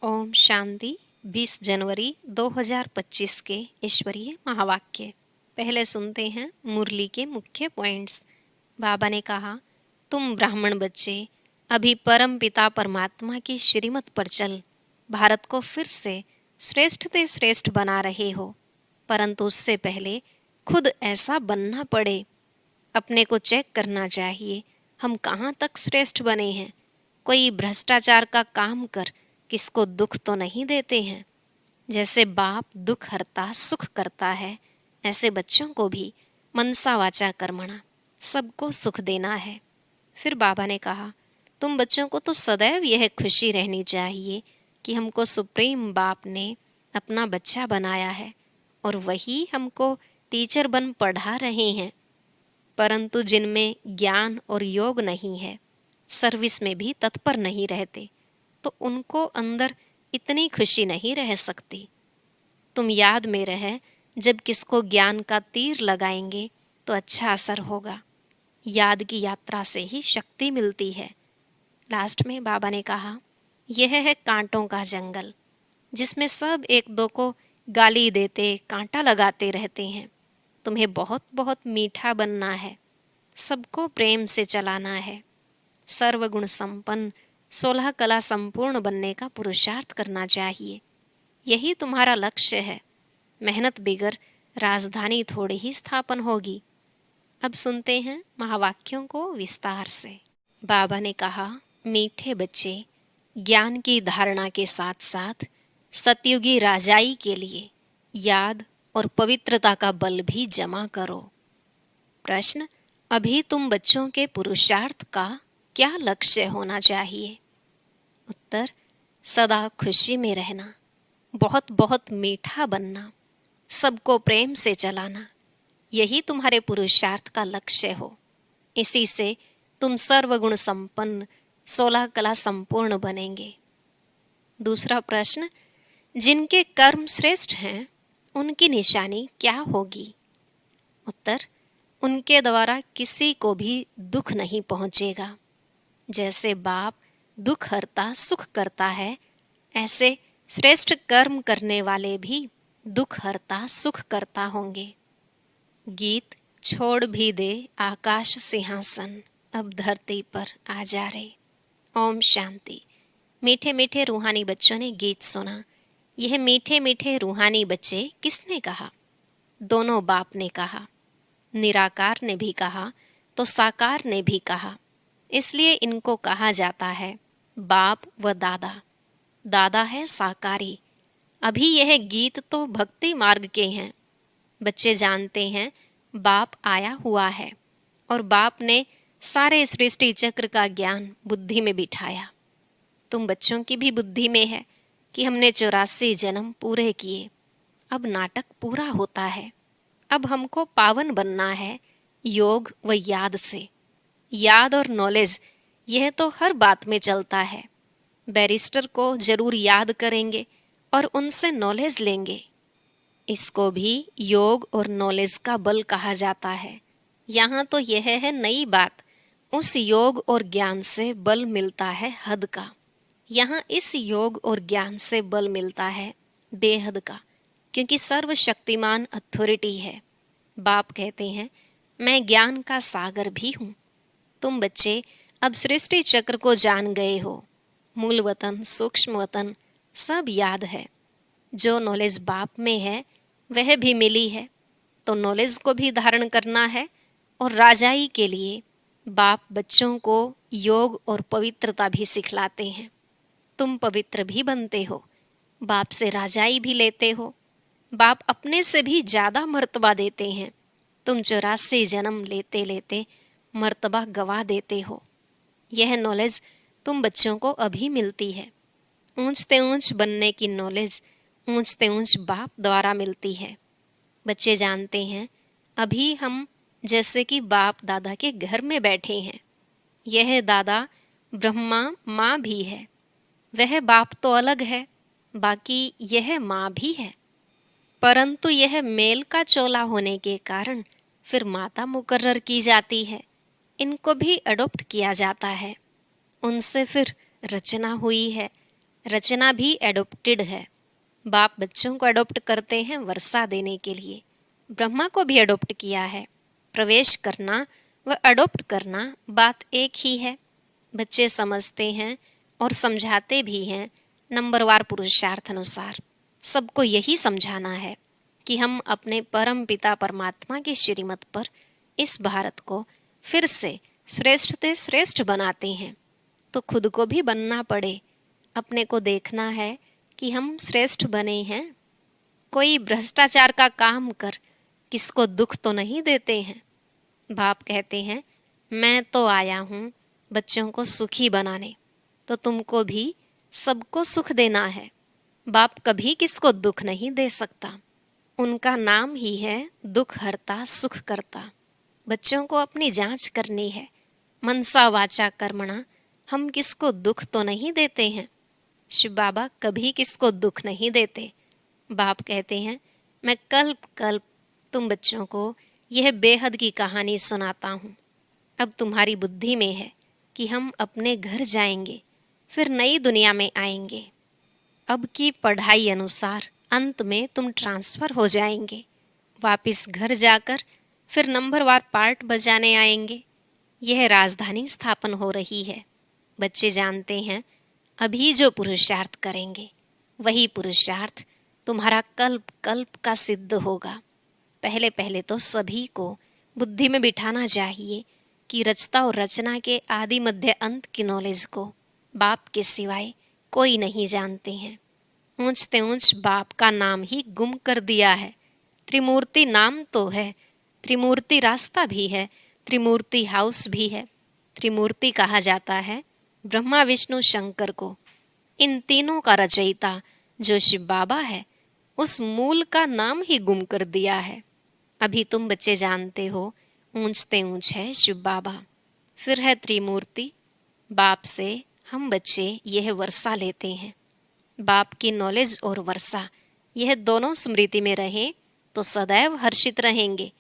ओम शांति। 20 जनवरी 2025 के ईश्वरीय महावाक्य। पहले सुनते हैं मुरली के मुख्य पॉइंट्स। बाबा ने कहा, तुम ब्राह्मण बच्चे अभी परम पिता परमात्मा की श्रीमत पर चल भारत को फिर से श्रेष्ठ से श्रेष्ठ बना रहे हो, परंतु उससे पहले खुद ऐसा बनना पड़े। अपने को चेक करना चाहिए, हम कहाँ तक श्रेष्ठ बने हैं। कोई भ्रष्टाचार का काम कर किसको दुख तो नहीं देते हैं। जैसे बाप दुख हरता सुख करता है, ऐसे बच्चों को भी मनसा वाचा कर्मणा सबको सुख देना है। फिर बाबा ने कहा, तुम बच्चों को तो सदैव यह खुशी रहनी चाहिए कि हमको सुप्रीम बाप ने अपना बच्चा बनाया है और वही हमको टीचर बन पढ़ा रहे हैं। परंतु जिनमें ज्ञान और योग नहीं है, सर्विस में भी तत्पर नहीं रहते, तो उनको अंदर इतनी खुशी नहीं रह सकती। तुम याद में रहे, जब किसको ज्ञान का तीर लगाएंगे तो अच्छा असर होगा। याद की यात्रा से ही शक्ति मिलती है। लास्ट में बाबा ने कहा, यह है कांटों का जंगल, जिसमें सब एक दो को गाली देते कांटा लगाते रहते हैं। तुम्हें बहुत बहुत मीठा बनना है, सबको प्रेम से चलाना है, सर्वगुण संपन्न 16 कला संपूर्ण बनने का पुरुषार्थ करना चाहिए। यही तुम्हारा लक्ष्य है। मेहनत बिगर राजधानी थोड़ी ही स्थापन होगी। अब सुनते हैं महावाक्यों को विस्तार से। बाबा ने कहा, मीठे बच्चे ज्ञान की धारणा के साथ साथ सतयुगी राजाई के लिए याद और पवित्रता का बल भी जमा करो। प्रश्न, अभी तुम बच्चों के पुरुषार्थ का क्या लक्ष्य होना चाहिए? उत्तर, सदा खुशी में रहना, बहुत बहुत मीठा बनना, सबको प्रेम से चलाना, यही तुम्हारे पुरुषार्थ का लक्ष्य हो। इसी से तुम सर्वगुण संपन्न 16 कला संपूर्ण बनेंगे। दूसरा प्रश्न, जिनके कर्म श्रेष्ठ हैं उनकी निशानी क्या होगी? उत्तर, उनके द्वारा किसी को भी दुख नहीं पहुंचेगा। जैसे बाप दुख हरता सुख करता है, ऐसे श्रेष्ठ कर्म करने वाले भी दुख हरता सुख करता होंगे। गीत, छोड़ भी दे आकाश सिंहासन, अब धरती पर आ जा रे। ओम शांति। मीठे मीठे रूहानी बच्चों ने गीत सुना। यह मीठे मीठे रूहानी बच्चे किसने कहा? दोनों बाप ने कहा। निराकार ने भी कहा तो साकार ने भी कहा। इसलिए इनको कहा जाता है बाप व दादा। दादा है साकारी। अभी यह गीत तो भक्ति मार्ग के हैं। बच्चे जानते हैं बाप आया हुआ है और बाप ने सारे सृष्टि चक्र का ज्ञान बुद्धि में बिठाया। तुम बच्चों की भी बुद्धि में है कि हमने 84 जन्म पूरे किए, अब नाटक पूरा होता है। अब हमको पावन बनना है योग व याद से। याद और नॉलेज, यह तो हर बात में चलता है। बैरिस्टर को जरूर याद करेंगे और उनसे नॉलेज लेंगे। इसको भी योग और नॉलेज का बल कहा जाता है। यहाँ तो यह है नई बात। उस योग और ज्ञान से बल मिलता है हद का। यहाँ इस योग और ज्ञान से बल मिलता है बेहद का, क्योंकि सर्वशक्तिमान अथॉरिटी है। बाप कहते हैं, मैं ज्ञान का सागर भी हूँ। तुम बच्चे अब सृष्टि चक्र को जान गए हो। मूल वतन, सूक्ष्म वतन सब याद है। जो नॉलेज बाप में है वह भी मिली है, तो नॉलेज को भी धारण करना है। और राजाई के लिए बाप बच्चों को योग और पवित्रता भी सिखलाते हैं। तुम पवित्र भी बनते हो, बाप से राजाई भी लेते हो। बाप अपने से भी ज़्यादा मर्तबा देते हैं। तुम 84 जन्म लेते लेते मर्तबा गवा देते हो। यह नॉलेज तुम बच्चों को अभी मिलती है। ऊंचते ऊंच बनने की नॉलेज ऊंचते ऊंच बाप द्वारा मिलती है। बच्चे जानते हैं अभी हम जैसे कि बाप दादा के घर में बैठे हैं। यह दादा ब्रह्मा माँ भी है। वह बाप तो अलग है, बाकी यह माँ भी है। परंतु यह मेल का चोला होने के कारण फिर माता मुकर्रर की जाती है। इनको भी अडॉप्ट किया जाता है। उनसे फिर रचना हुई है। रचना भी एडॉप्टेड है। बाप बच्चों को एडॉप्ट करते हैं वर्षा देने के लिए। ब्रह्मा को भी एडॉप्ट किया है। प्रवेश करना व एडॉप्ट करना बात एक ही है। बच्चे समझते हैं और समझाते भी हैं नंबरवार पुरुषार्थ अनुसार। सबको यही समझाना है कि हम अपने परम पिता परमात्मा की श्रीमत पर इस भारत को फिर से श्रेष्ठ से श्रेष्ठ बनाते हैं, तो खुद को भी बनना पड़े। अपने को देखना है कि हम श्रेष्ठ बने हैं। कोई भ्रष्टाचार का काम कर किसको दुख तो नहीं देते हैं। बाप कहते हैं मैं तो आया हूँ बच्चों को सुखी बनाने, तो तुमको भी सबको सुख देना है। बाप कभी किसको दुख नहीं दे सकता। उनका नाम ही है दुख हरता सुख करता। बच्चों को अपनी जांच करनी है। मनसा वाचा कर्मणा, हम किसको दुख तो नहीं देते हैं। शिव बाबा कभी किसको दुख नहीं देते। बाप कहते हैं मैं कल्प कल्प तुम बच्चों को यह बेहद की कहानी सुनाता हूँ। अब तुम्हारी बुद्धि में है कि हम अपने घर जाएंगे, फिर नई दुनिया में आएंगे। अब की पढ़ाई अनुसार अंत में तुम ट्रांसफ़र हो जाएंगे। वापिस घर जाकर फिर नंबरवार पार्ट बजाने आएंगे। यह राजधानी स्थापन हो रही है। बच्चे जानते हैं अभी जो पुरुषार्थ करेंगे वही पुरुषार्थ तुम्हारा कल्प कल्प का सिद्ध होगा। पहले पहले तो सभी को बुद्धि में बिठाना चाहिए कि रचता और रचना के आदि मध्य अंत की नॉलेज को बाप के सिवाय कोई नहीं जानते हैं। ऊंचते ऊंच बाप का नाम ही गुम कर दिया है। त्रिमूर्ति नाम तो है, त्रिमूर्ति रास्ता भी है, त्रिमूर्ति हाउस भी है। त्रिमूर्ति कहा जाता है ब्रह्मा विष्णु शंकर को। इन तीनों का रचयिता जो शिव बाबा है, उस मूल का नाम ही गुम कर दिया है। अभी तुम बच्चे जानते हो ऊंचते ऊंच है शिव बाबा, फिर है त्रिमूर्ति। बाप से हम बच्चे यह वर्षा लेते हैं। बाप की नॉलेज और वर्षा यह दोनों स्मृति में रहे तो सदैव हर्षित रहेंगे।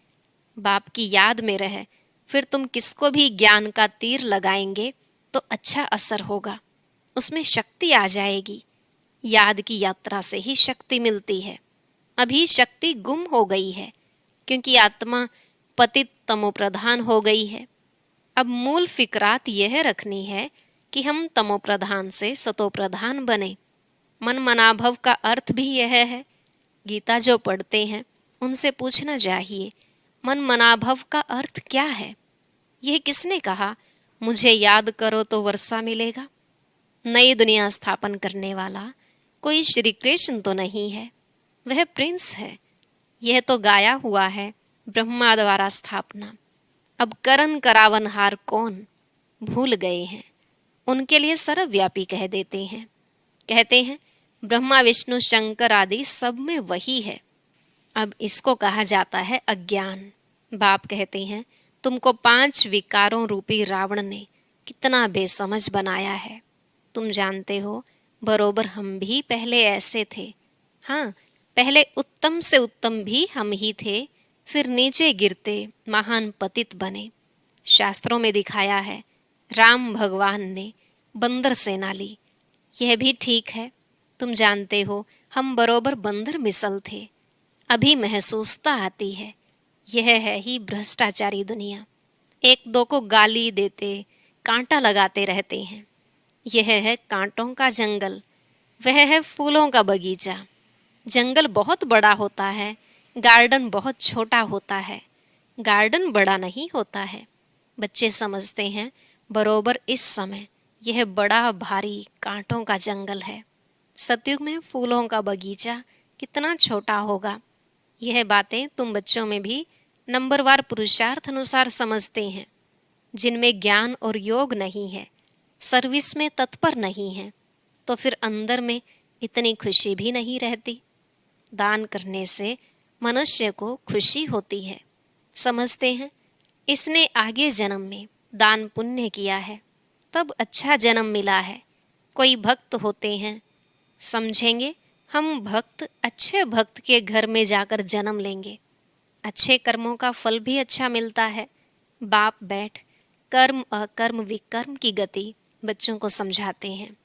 बाप की याद में रहे फिर तुम किसको भी ज्ञान का तीर लगाएंगे तो अच्छा असर होगा, उसमें शक्ति आ जाएगी। याद की यात्रा से ही शक्ति मिलती है। अभी शक्ति गुम हो गई है क्योंकि आत्मा पतित तमोप्रधान हो गई है। अब मूल फिक्रात यह रखनी है कि हम तमोप्रधान से सतोप्रधान बने। मन मनाभव का अर्थ भी यह है। गीता जो पढ़ते हैं उनसे पूछना चाहिए मन मनाभव का अर्थ क्या है। यह किसने कहा मुझे याद करो तो वर्षा मिलेगा। नई दुनिया स्थापन करने वाला कोई श्री कृष्ण तो नहीं है, वह प्रिंस है। यह तो गाया हुआ है ब्रह्मा द्वारा स्थापना। अब करन करावनहार कौन भूल गए हैं। उनके लिए सर्वव्यापी कह देते हैं। कहते हैं ब्रह्मा विष्णु शंकर आदि सब में वही है। अब इसको कहा जाता है अज्ञान। बाप कहते हैं तुमको 5 विकारों रूपी रावण ने कितना बेसमझ बनाया है। तुम जानते हो बरोबर हम भी पहले ऐसे थे। हाँ, पहले उत्तम से उत्तम भी हम ही थे, फिर नीचे गिरते महान पतित बने। शास्त्रों में दिखाया है राम भगवान ने बंदर सेना ली। यह भी ठीक है। तुम जानते हो हम बरोबर बंदर मिसल थे। अभी महसूसता आती है। यह है ही भ्रष्टाचारी दुनिया। एक दो को गाली देते कांटा लगाते रहते हैं। यह है कांटों का जंगल, वह है फूलों का बगीचा। जंगल बहुत बड़ा होता है, गार्डन बहुत छोटा होता है। गार्डन बड़ा नहीं होता है। बच्चे समझते हैं बरोबर इस समय यह बड़ा भारी कांटों का जंगल है। सतयुग में फूलों का बगीचा कितना छोटा होगा। यह बातें तुम बच्चों में भी नंबरवार पुरुषार्थ अनुसार समझते हैं। जिनमें ज्ञान और योग नहीं है, सर्विस में तत्पर नहीं है, तो फिर अंदर में इतनी खुशी भी नहीं रहती। दान करने से मनुष्य को खुशी होती है। समझते हैं इसने आगे जन्म में दान पुण्य किया है, तब अच्छा जन्म मिला है। कोई भक्त होते हैं, समझेंगे हम भक्त अच्छे भक्त के घर में जाकर जन्म लेंगे, अच्छे कर्मों का फल भी अच्छा मिलता है। बाप बैठ कर्म अकर्म विकर्म की गति बच्चों को समझाते हैं।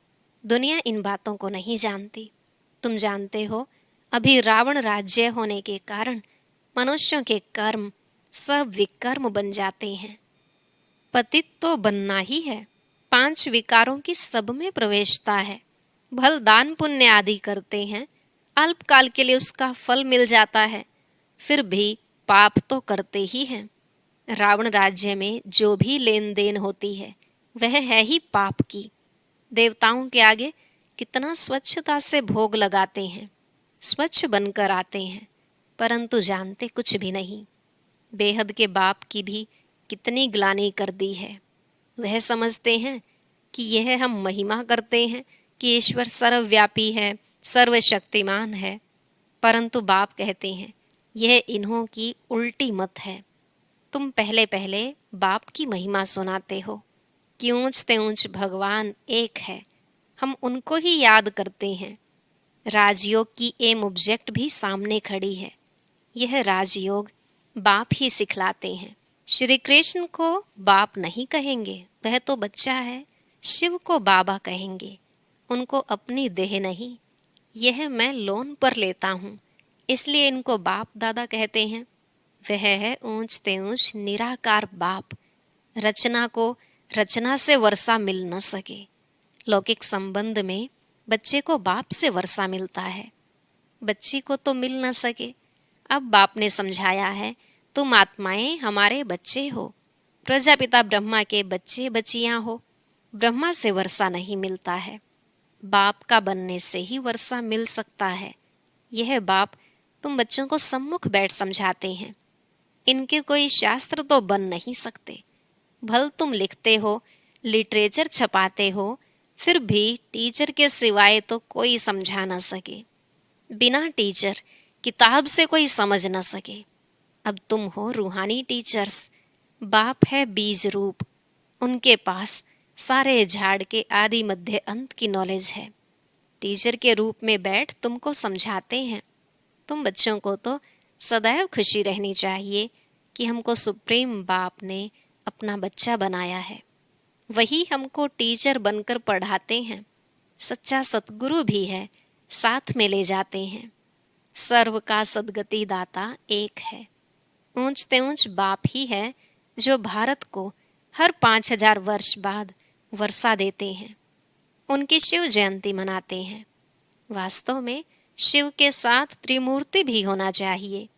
दुनिया इन बातों को नहीं जानती। तुम जानते हो, अभी रावण राज्य होने के कारण मनुष्यों के कर्म सब विकर्म बन जाते हैं। पतित तो बनना ही है। 5 विकारों की सब में प्रवेशता है। भल दान पुण्य आदि करते हैं, अल्पकाल के लिए उसका फल मिल जाता है, फिर भी पाप तो करते ही हैं। रावण राज्य में जो भी लेन देन होती है वह है ही पाप की। देवताओं के आगे कितना स्वच्छता से भोग लगाते हैं, स्वच्छ बनकर आते हैं, परंतु जानते कुछ भी नहीं। बेहद के बाप की भी कितनी ग्लानि कर दी है। वह समझते हैं कि यह हम महिमा करते हैं कि ईश्वर सर्वव्यापी है, सर्वशक्तिमान है, परंतु बाप कहते हैं यह इन्हों की उल्टी मत है। तुम पहले पहले बाप की महिमा सुनाते हो कि ऊंच ते ऊंच भगवान एक है, हम उनको ही याद करते हैं। राजयोग की एम ऑब्जेक्ट भी सामने खड़ी है, यह राजयोग बाप ही सिखलाते हैं। श्री कृष्ण को बाप नहीं कहेंगे, वह तो बच्चा है। शिव को बाबा कहेंगे, उनको अपनी देह नहीं, यह मैं लोन पर लेता हूँ, इसलिए इनको बाप दादा कहते हैं। वह है ऊंच ते ऊंच निराकार बाप। रचना को रचना से वर्षा मिल न सके। लौकिक संबंध में बच्चे को बाप से वर्षा मिलता है, बच्ची को तो मिल न सके। अब बाप ने समझाया है, तुम आत्माएं हमारे बच्चे हो, प्रजापिता ब्रह्मा के बच्चे बच्चियां हो। ब्रह्मा से वर्षा नहीं मिलता है, बाप का बनने से ही वर्षा मिल सकता है। यह बाप तुम बच्चों को सम्मुख बैठ समझाते हैं। इनके कोई शास्त्र तो बन नहीं सकते। भल तुम लिखते हो, लिटरेचर छपाते हो, फिर भी टीचर के सिवाय तो कोई समझा न सके। बिना टीचर किताब से कोई समझ न सके। अब तुम हो रूहानी टीचर्स। बाप है बीज रूप, उनके पास सारे झाड़ के आदि मध्य अंत की नॉलेज है। टीचर के रूप में बैठ तुमको समझाते हैं। तुम बच्चों को तो सदैव खुशी रहनी चाहिए कि हमको सुप्रीम बाप ने अपना बच्चा बनाया है। वही हमको टीचर बनकर पढ़ाते हैं। सच्चा सतगुरु भी है, साथ में ले जाते हैं। सर्व का सदगति दाता एक है। ऊंच ते ऊंच बाप ही है जो भारत को हर 5000 वर्ष बाद वर्षा देते हैं। उनकी शिव जयंती मनाते हैं। वास्तव में शिव के साथ त्रिमूर्ति भी होना चाहिए।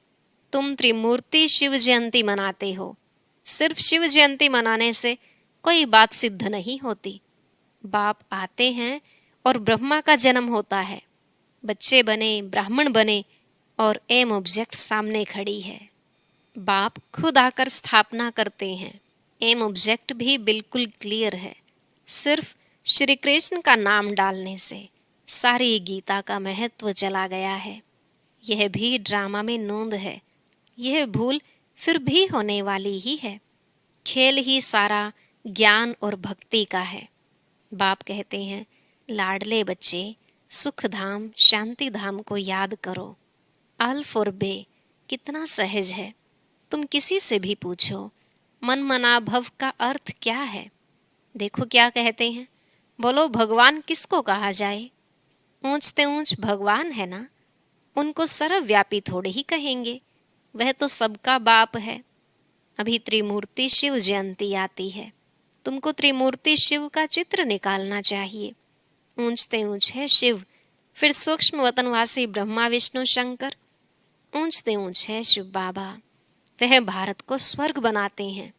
तुम त्रिमूर्ति शिव जयंती मनाते हो। सिर्फ शिव जयंती मनाने से कोई बात सिद्ध नहीं होती। बाप आते हैं और ब्रह्मा का जन्म होता है, बच्चे बने, ब्राह्मण बने और एम ऑब्जेक्ट सामने खड़ी है। बाप खुद आकर स्थापना करते हैं। एम ऑब्जेक्ट भी बिल्कुल क्लियर है। सिर्फ श्री कृष्ण का नाम डालने से सारी गीता का महत्व चला गया है। यह भी ड्रामा में नोंद है। यह भूल फिर भी होने वाली ही है। खेल ही सारा ज्ञान और भक्ति का है। बाप कहते हैं, लाडले बच्चे, सुख धाम शांति धाम को याद करो। अल्फ और बे कितना सहज है। तुम किसी से भी पूछो, मन मना भव का अर्थ क्या है? देखो क्या कहते हैं। बोलो, भगवान किसको कहा जाए? ऊंच ते ऊंच भगवान है ना, उनको सर्वव्यापी थोड़े ही कहेंगे, वह तो सबका बाप है। अभी त्रिमूर्ति शिव जयंती आती है, तुमको त्रिमूर्ति शिव का चित्र निकालना चाहिए। ऊंच ते ऊंच है शिव, फिर सूक्ष्म वतनवासी ब्रह्मा विष्णु शंकर। ऊंच ते ऊंच है शिव बाबा, वह भारत को स्वर्ग बनाते हैं।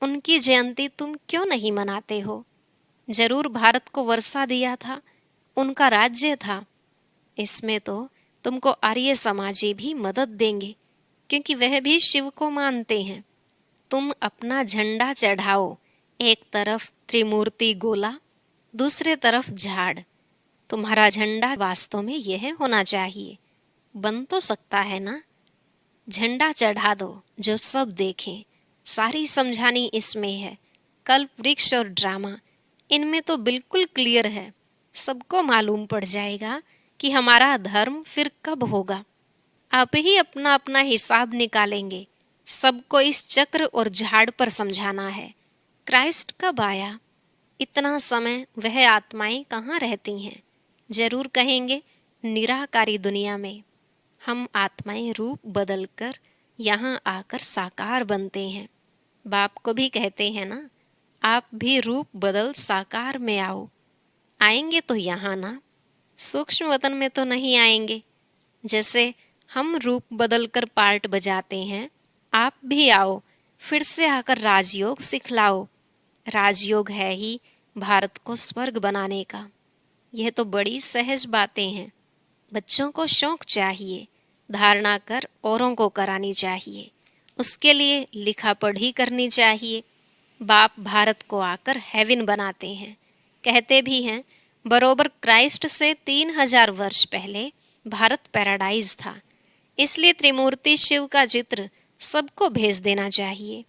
उनकी जयंती तुम क्यों नहीं मनाते हो? जरूर भारत को वर्षा दिया था, उनका राज्य था। इसमें तो तुमको आर्य समाजी भी मदद देंगे, क्योंकि वह भी शिव को मानते हैं। तुम अपना झंडा चढ़ाओ, एक तरफ त्रिमूर्ति गोला, दूसरे तरफ झाड़। तुम्हारा झंडा वास्तव में यह होना चाहिए। बन तो सकता है ना? झंडा चढ़ा दो जो सब देखें। सारी समझानी इसमें है। कल्प वृक्ष और ड्रामा, इनमें तो बिल्कुल क्लियर है। सबको मालूम पड़ जाएगा कि हमारा धर्म फिर कब होगा। आप ही अपना अपना हिसाब निकालेंगे। सबको इस चक्र और झाड़ पर समझाना है। क्राइस्ट कब आया? इतना समय वह आत्माएं कहाँ रहती हैं? जरूर कहेंगे निराकारी दुनिया में। हम आत्माएं रूप बदलकर यहाँ आकर साकार बनते हैं। बाप को भी कहते हैं ना, आप भी रूप बदल साकार में आओ। आएंगे तो यहाँ ना, सूक्ष्म वतन में तो नहीं आएंगे। जैसे हम रूप बदलकर पार्ट बजाते हैं, आप भी आओ, फिर से आकर राजयोग सिखलाओ। राजयोग है ही भारत को स्वर्ग बनाने का। यह तो बड़ी सहज बातें हैं। बच्चों को शौक चाहिए, धारणा कर औरों को करानी चाहिए। उसके लिए लिखा पढ़ी करनी चाहिए। बाप भारत को आकर हेवन बनाते हैं। कहते भी हैं बरोबर क्राइस्ट से 3000 वर्ष पहले भारत पैराडाइज था। इसलिए त्रिमूर्ति शिव का चित्र सबको भेज देना चाहिए।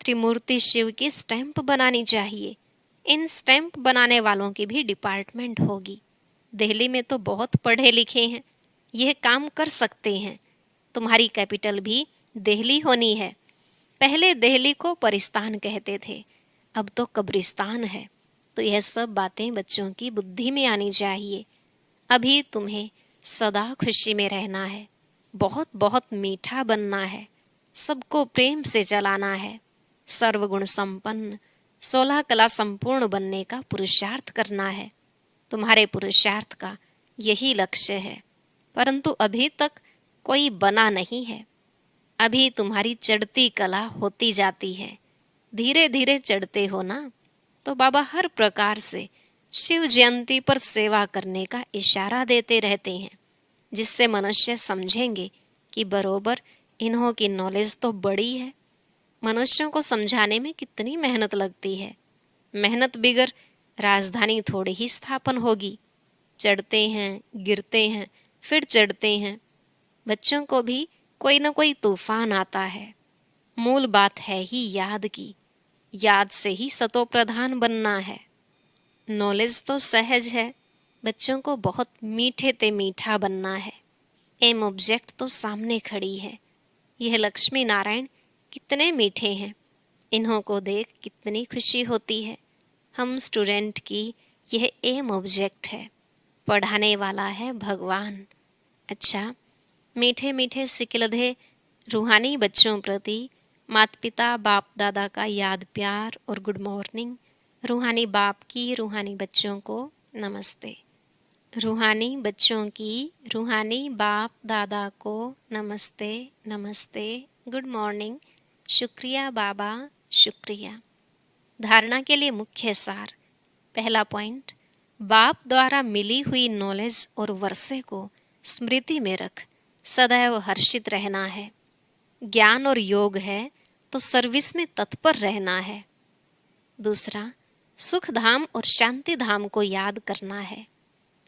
त्रिमूर्ति शिव की स्टैंप बनानी चाहिए। इन स्टैंप बनाने वालों की भी डिपार्टमेंट होगी। दिल्ली में तो बहुत पढ़े लिखे हैं, यह काम कर सकते हैं। तुम्हारी कैपिटल भी दिल्ली होनी है। पहले दिल्ली को परिस्तान कहते थे, अब तो कब्रिस्तान है। तो यह सब बातें बच्चों की बुद्धि में आनी चाहिए। अभी तुम्हें सदा खुशी में रहना है, बहुत बहुत मीठा बनना है, सबको प्रेम से चलाना है, सर्वगुण संपन्न 16 कला संपूर्ण बनने का पुरुषार्थ करना है। तुम्हारे पुरुषार्थ का यही लक्ष्य है, परंतु अभी तक कोई बना नहीं है। अभी तुम्हारी चढ़ती कला होती जाती है। धीरे धीरे चढ़ते हो ना, तो बाबा हर प्रकार से शिव जयंती पर सेवा करने का इशारा देते रहते हैं, जिससे मनुष्य समझेंगे कि बरोबर इन्हों की नॉलेज तो बड़ी है। मनुष्यों को समझाने में कितनी मेहनत लगती है। मेहनत बिगर राजधानी थोड़ी ही स्थापन होगी। चढ़ते हैं, गिरते हैं, फिर चढ़ते हैं। बच्चों को भी कोई न कोई तूफान आता है। मूल बात है ही याद की। याद से ही सतो प्रधान बनना है। नॉलेज तो सहज है, बच्चों को बहुत मीठे ते मीठा बनना है। एम ऑब्जेक्ट तो सामने खड़ी है। यह लक्ष्मी नारायण कितने मीठे हैं, इन्हों को देख कितनी खुशी होती है। हम स्टूडेंट की यह एम ऑब्जेक्ट है, पढ़ाने वाला है भगवान। अच्छा, मीठे मीठे सिकिलधे रूहानी बच्चों प्रति माता पिता बाप दादा का याद प्यार और गुड मॉर्निंग। रूहानी बाप की रूहानी बच्चों को नमस्ते। रूहानी बच्चों की रूहानी बाप दादा को नमस्ते नमस्ते, गुड मॉर्निंग, शुक्रिया बाबा, शुक्रिया। धारणा के लिए मुख्य सार। पहला पॉइंट, बाप द्वारा मिली हुई नॉलेज और वर्षे को स्मृति में रख सदैव हर्षित रहना है। ज्ञान और योग है तो सर्विस में तत्पर रहना है। दूसरा, सुख धाम और शांति धाम को याद करना है।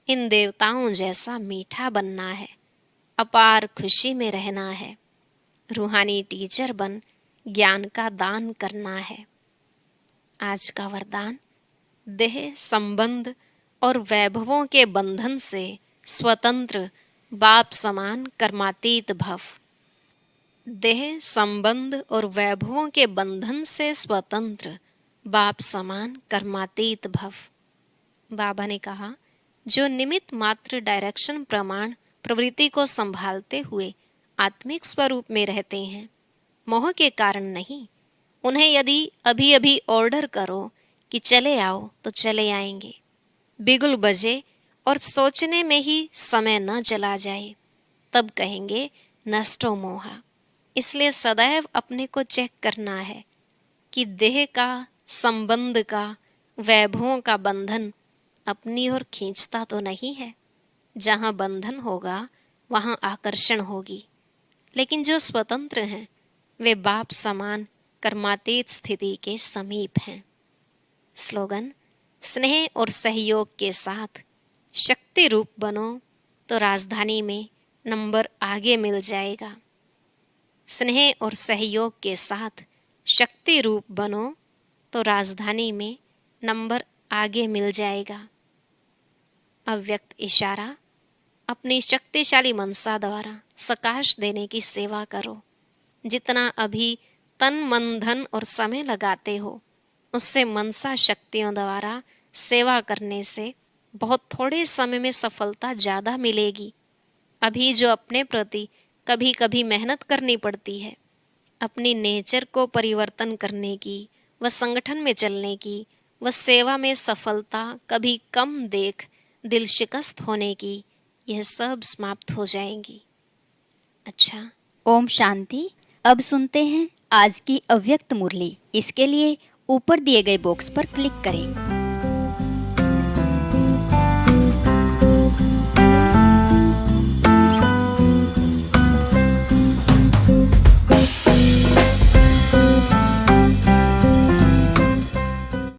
इन देवताओं जैसा मीठा बनना है, अपार खुशी में रहना है। रूहानी टीचर बन ज्ञान का दान करना है। आज का वरदान, देह संबंध और वैभवों के बंधन से स्वतंत्र बाप समान कर्मातीत भव। देह संबंध और वैभवों के बंधन से स्वतंत्र बाप समान कर्मातीत भव। बाबा ने कहा, जो निमित्त मात्र डायरेक्शन प्रमाण प्रवृत्ति को संभालते हुए आत्मिक स्वरूप में रहते हैं, मोह के कारण नहीं। उन्हें यदि अभी अभी ऑर्डर करो कि चले आओ तो चले आएंगे। बिगुल बजे और सोचने में ही समय न चला जाए, तब कहेंगे नष्टो मोहा। इसलिए सदैव अपने को चेक करना है कि देह का, संबंध का, वैभवों का बंधन अपनी ओर खींचता तो नहीं है। जहाँ बंधन होगा वहाँ आकर्षण होगी। लेकिन जो स्वतंत्र हैं वे बाप समान कर्मातीत स्थिति के समीप हैं। स्लोगन, स्नेह और सहयोग के साथ शक्ति रूप बनो तो राजधानी में नंबर आगे मिल जाएगा। स्नेह और सहयोग के साथ शक्ति रूप बनो तो राजधानी में नंबर आगे मिल जाएगा। अव्यक्त इशारा, अपनी शक्तिशाली मनसा द्वारा सकाश देने की सेवा करो। जितना अभी तन मन धन और समय लगाते हो, उससे मनसा शक्तियों द्वारा सेवा करने से बहुत थोड़े समय में सफलता ज़्यादा मिलेगी। अभी जो अपने प्रति कभी कभी मेहनत करनी पड़ती है, अपनी नेचर को परिवर्तन करने की, व संगठन में चलने की, व सेवा में सफलता कभी कम देख दिल शिकस्त होने की, यह सब समाप्त हो जाएंगी। अच्छा, ओम शांति। अब सुनते हैं आज की अव्यक्त मुरली। इसके लिए ऊपर दिए गए बॉक्स पर क्लिक करें।